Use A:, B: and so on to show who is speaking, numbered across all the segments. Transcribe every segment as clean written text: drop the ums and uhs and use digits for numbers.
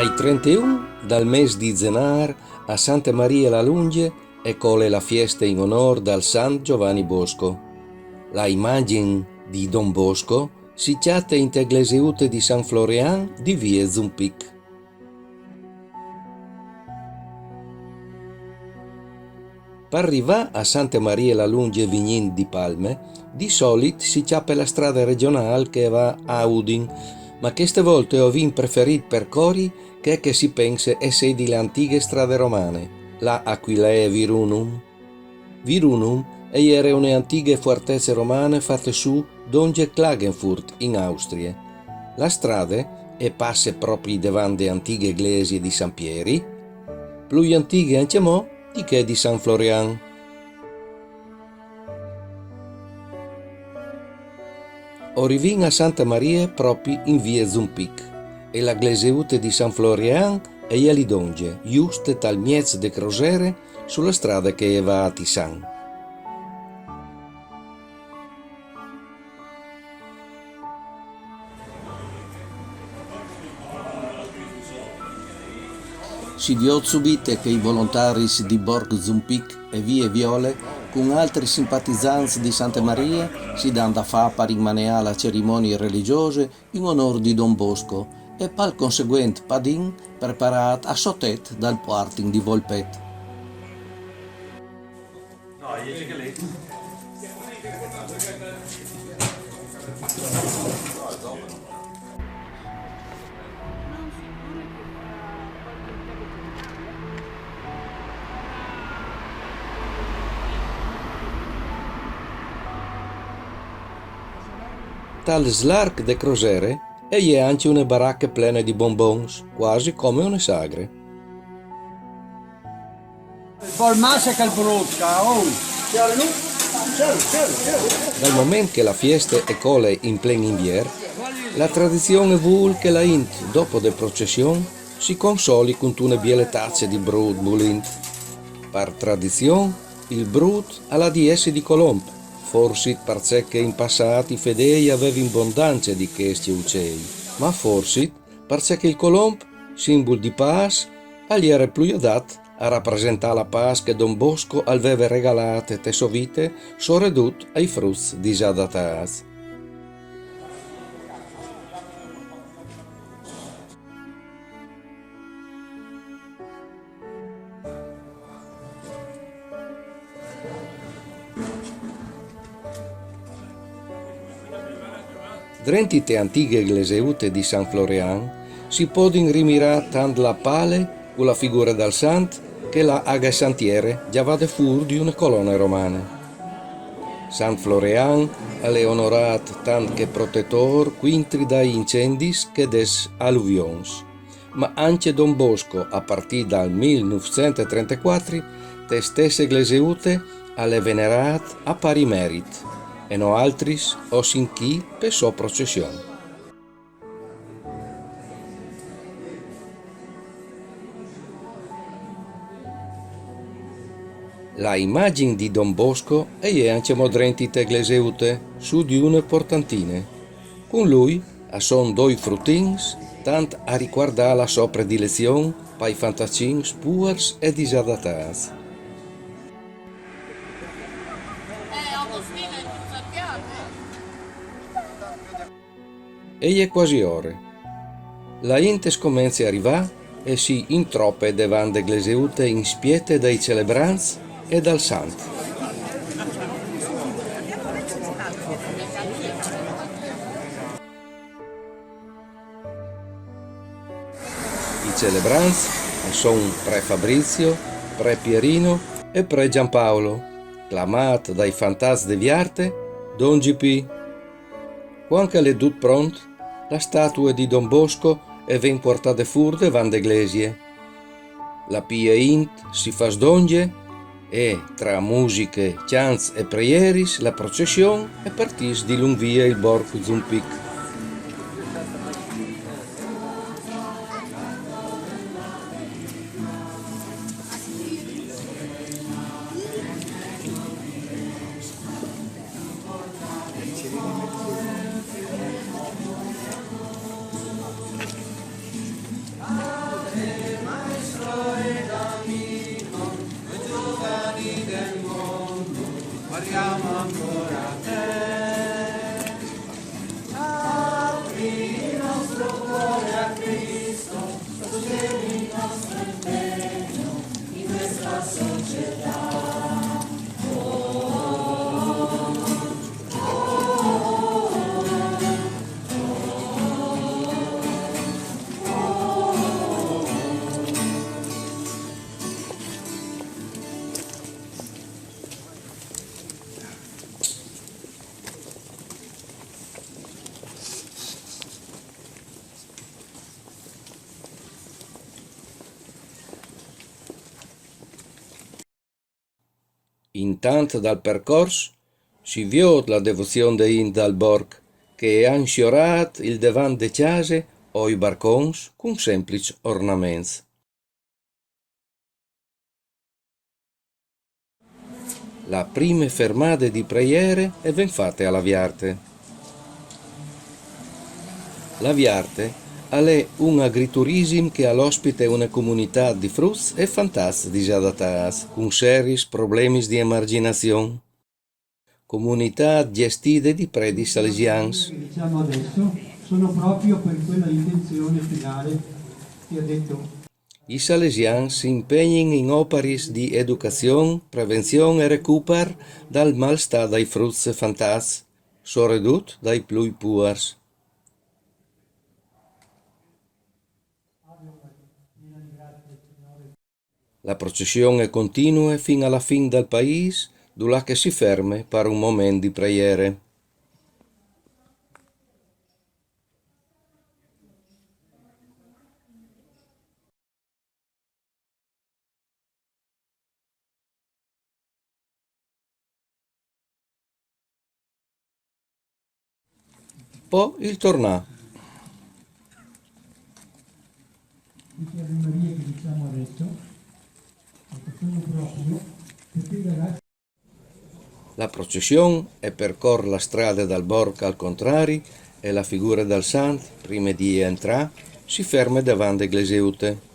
A: Ai 31 dal mese di Zenar a Santa Maria la Lunge e cole la fiesta in onore dal San Giovanni Bosco. La immagine di Don Bosco si chatta in Tegleseutte di San Florian di via Zumpic. Per arrivare a Santa Maria la Lunge Vignin di Palme, di solito si ciappa la strada regionale che va a Udin, ma queste volte ho preferito percorri che si pensa essere le antiche strade romane, la Aquileia Virunum. Virunum era une antiche fortezze romane fatte su donge Klagenfurt in Austria. La strada è passa proprio davanti alle antiche iglesie di San Pieri, più antiche anche mo di che di San Florian. Orivin a Santa Maria proprio in via Zumpic e la Gleseutte di San Florian e a Lidonge, giusto tal miez de Crosere sulla strada che va a Tisan. Si vio subito che i volontari di Borg Zumpic e vie Viole con altri simpatizzanti di Santa Maria si danno da fare per rimanere alle cerimonie religiose in onore di Don Bosco e per conseguente padin preparato a sottet dal parting di Volpet. Tal slark de Crosere e anche una baracca piena di bonbons, quasi come una sagre. Dal momento che la fiesta è colle in plen invier, la tradizione vuol che la int, dopo de processione, si consoli con una biele tazze di brut bulint. Per tradizione, il brut alla DS di Colomb, forse perché in passato i fedeli avevano abbondanza di questi uccelli, ma forse perché il Colomb, simbolo di pace, gli era più adatto a rappresentare la pace che Don Bosco aveva regalato e sovite soredut ai frutti disadattati. Durante le antiche Gleseutte di San Florian si può rimirare tanto la pale con la figura del santo che la aga santiere già va fuori di una colonna romana. San Florian è onorato tanto che protettor quintri dai incendi che des alluvions, ma anche Don Bosco a partire dal 1934 le stesse Gleseutte alle venerate a pari merito e no altris o sin chi per sua processione. La immagine di Don Bosco è anche modrenti te Gleseutte su di una portantine. Con lui son due fruttins, tant a riguardare la sua predilezione per i fantacins puers e disadattati. E è quasi ore. La gente comincia a arrivare e si introppe davanti alle Gleseutte in spiete dai celebranti e dal santo. I celebranti sono pre Fabrizio, pre Pierino e pre Giampaolo, chiamati dai fantasmi di arte Don GP. Quando è tutto pronto, la statua di Don Bosco è portata fuori davanti all'iglesia. La pia int si fa sdonge e, tra musiche, chants e preieris, la processione è partita di lungo via il Borgo Zumpic.
B: ringraziamo ancora te. Apri il nostro cuore a Cristo, sostieni il nostro impegno in questa società.
A: Intant dal percorso si vio la devozione de in dal borg, che han sciorat il devant de case o i barcons con semplici ornaments. La prime fermate di preghiere e ven fatte alla Viarte. La Viarte è un agriturism che all'ospite una comunità di frutti e fantasmi disadattati, con seri problemi di emarginazione. Comunità gestite di preti salesiani.
C: Che diciamo adesso sono proprio per quella intenzione finale che ha detto.
A: I salesiani si impegnano in opere di educazione, prevenzione e recupero dal malstar dai frutti e fantasmi, soprattutto dai più puars. La processione continua fino alla fine del paese, dove che si ferma per un momento di preghiere. Poi il tornà.
C: Queste Ave Maria che diciamo adesso sono proprio perché i ragazzi.
A: La processione percorre la strada dal borgo al contrario e la figura del santo, prima di entrare, si ferma davanti all'eglesiute.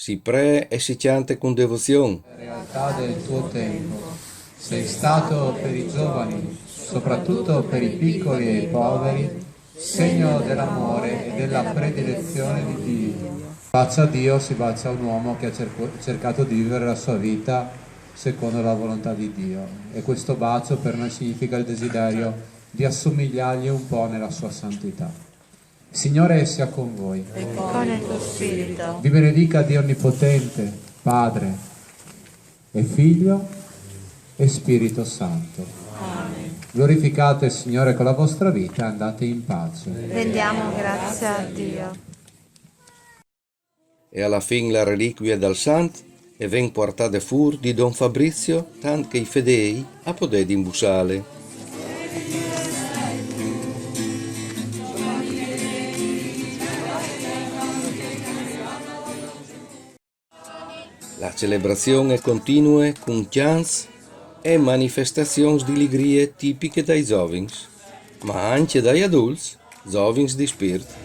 A: Si pre e si canta con devozione.
B: La realtà del tuo tempo. Sei stato per i giovani, soprattutto per i piccoli e i poveri, segno dell'amore e della predilezione di Dio. Bacia Dio si bacia un uomo che ha cercato di vivere la sua vita secondo la volontà di Dio, e questo bacio per noi significa il desiderio di assomigliargli un po' nella sua santità. Signore sia con voi.
D: E con il tuo spirito.
B: Vi benedica Dio Onnipotente, Padre e Figlio e Spirito Santo.
D: Amen.
B: Glorificate il Signore con la vostra vita e andate in pace.
D: Rendiamo grazie a Dio.
A: E alla fine la reliquia del santo e ven portata fuori di Don Fabrizio, tant che i fedei a poter imbussare. La celebrazione continua con chants e manifestazioni di allegria tipiche dai giovani, ma anche dagli adulti, giovani di spirito.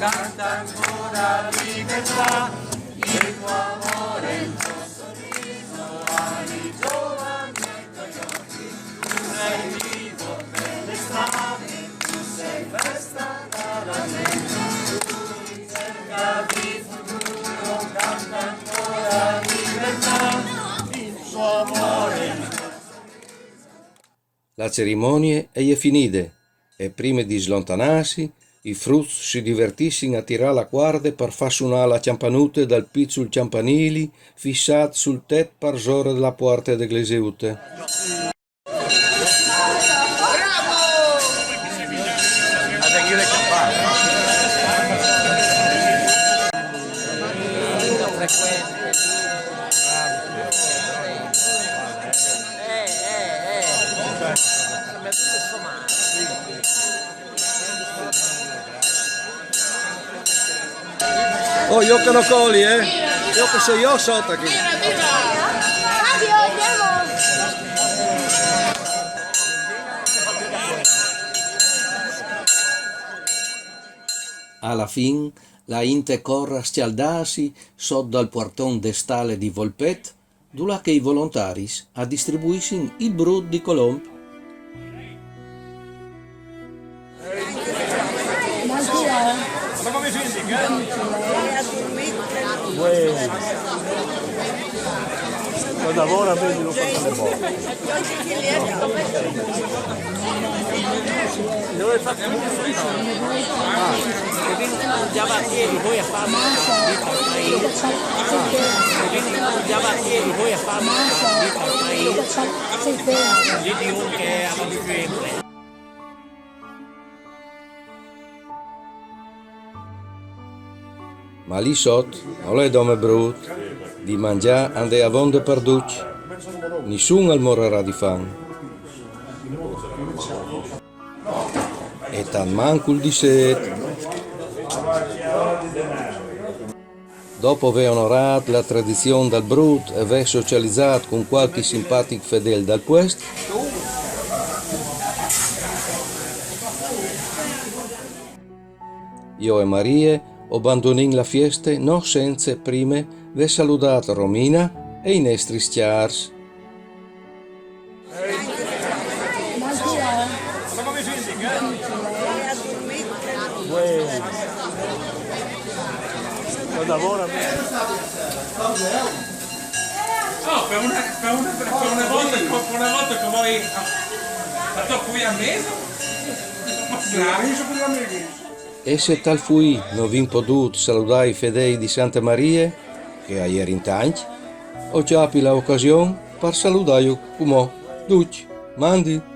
B: Canta ancora libertà, il tuo amore, il tuo sorriso, ai giovani e tuoi occhi. Tu sei vivo per le strade, tu sei festa dalla gente. Tu in cerca di futuro, canta ancora libertà, il suo amore.
A: La cerimonia è finita e prima di slontanarsi, i frutti si divertiscono a tirare la guardia per far suonare la campanute dal piccolo campanile fissato sul tetto per zora della porta dell'eglesiute. Oh, io che lo coli, Io che so io sotto qui. Alla fin, la inte corre a scialdarsi sotto al portone destale di Volpet, dove che i volontari a distribuiscono il brud di Colomb.
E: Quando lavora vedi lo fa le bolle. Dove fate già va a piedi, poi a farlo già va a piedi, poi a farlo lì di uno che ha più.
A: Ma lì sotto non è dome brut di mangiare ande a vonde perducci. Nessuno morrà di fame. E tan mancul di sete. Dopo aver onorato la tradizione del brut e aver socializzato con qualche simpatico fedele dal puesto, io e Maria abbandoniamo la festa non senza prima aver salutato Romina e i nostri schiars.
E: Quando lavora
F: Oh, per una volta che voi fatto qui a mesa? Ma bravi,
A: E se tal fui non vi potuto salutare i fedeli di Santa Maria, che a ieri in tanti, ho già l'occasione per salutare come tutti, mandi.